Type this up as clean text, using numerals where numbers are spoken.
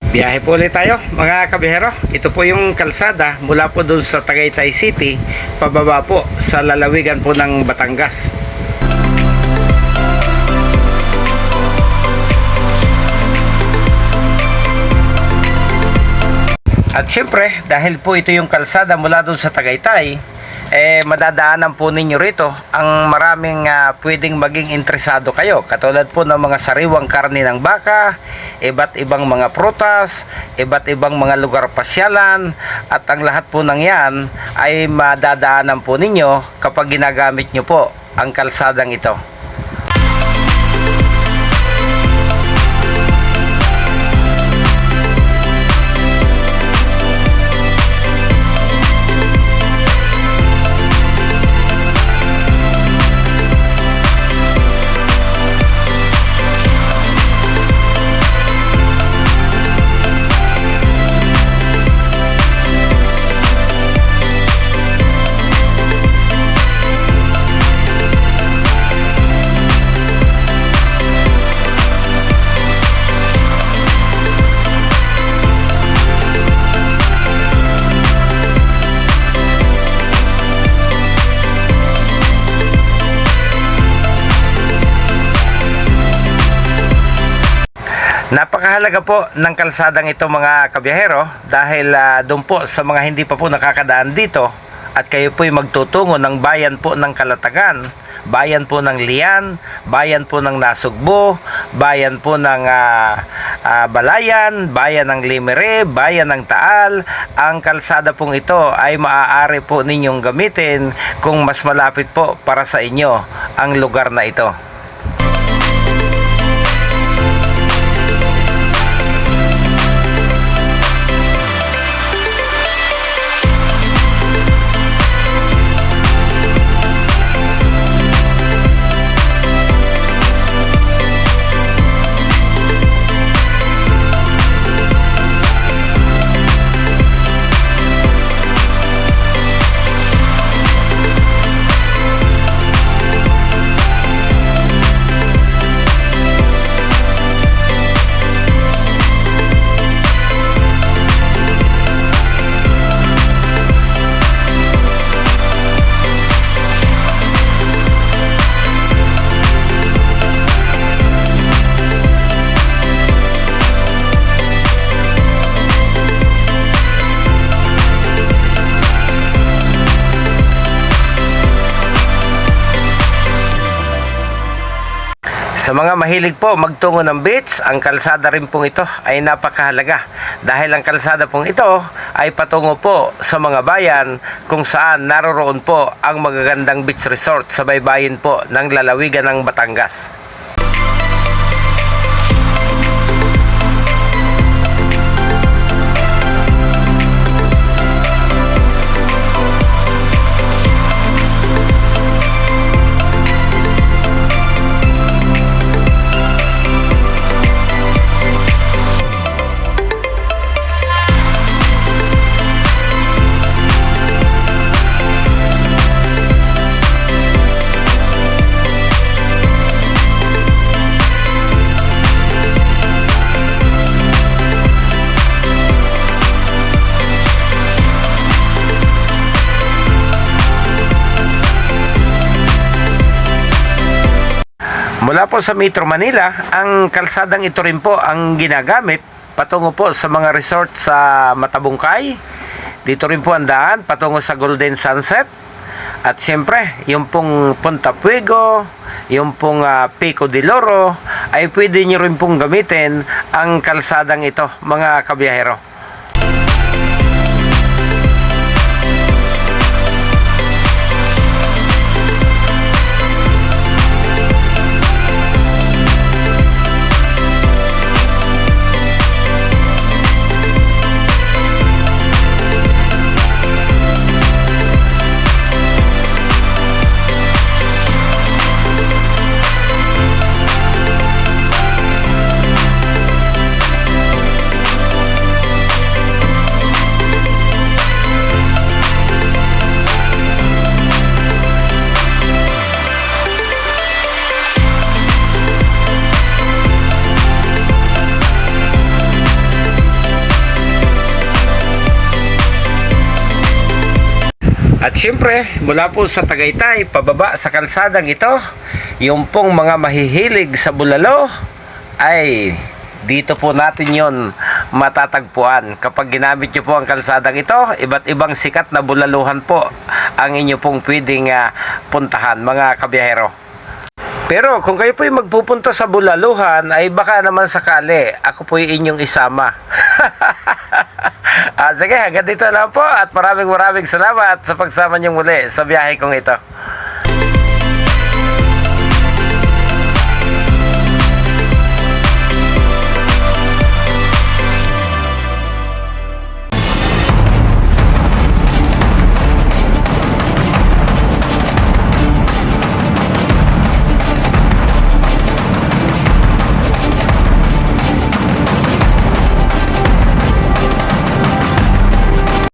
Biyahe po ulit tayo mga kabihero. Ito po yung kalsada mula po dun sa Tagaytay City pababa po sa lalawigan po ng Batangas. At syempre dahil po ito yung kalsada mula dun sa Tagaytay, madadaanan po ninyo rito ang maraming pwedeng maging interesado kayo, katulad po ng mga sariwang karne ng baka, iba't ibang mga prutas, iba't ibang mga lugar pasyalan, at ang lahat po ng yan ay madadaanan po ninyo kapag ginagamit nyo po ang kalsadang ito. Napakahalaga po ng kalsadang ito mga kabiyahero dahil doon po sa mga hindi pa po nakakadaan dito at kayo po'y magtutungo ng bayan po ng Kalatagan, bayan po ng Lian, bayan po ng Nasugbo, bayan po ng Balayan, bayan ng Limere, bayan ng Taal. Ang kalsada pong ito ay maaari po ninyong gamitin kung mas malapit po para sa inyo ang lugar na ito. Sa mga mahilig po magtungo ng beach, ang kalsada rin pong ito ay napakahalaga dahil ang kalsada pong ito ay patungo po sa mga bayan kung saan naroroon po ang magagandang beach resort sa baybayin po ng lalawigan ng Batangas. Mula po sa Metro Manila, ang kalsadang ito rin po ang ginagamit patungo po sa mga resort sa Matabungkay. Dito rin po ang daan patungo sa Golden Sunset. At siyempre, yung pong Punta Puego, yung pong Pico de Loro, ay pwede nyo rin pong gamitin ang kalsadang ito mga kabiyahero. Siyempre, mula po sa Tagaytay, pababa sa kalsadang ito, yung pong mga mahihilig sa bulalo, ay dito po natin yon matatagpuan. Kapag ginamit nyo po ang kalsadang ito, iba't ibang sikat na bulaluhan po ang inyo pong pwedeng puntahan, mga kabiyahero. Pero kung kayo po'y magpupunta sa bulaluhan, ay baka naman sakali, ako po'y inyong isama. Sige, hanggang dito lang po at maraming salamat sa pagsama niyong muli sa biyahe kong ito.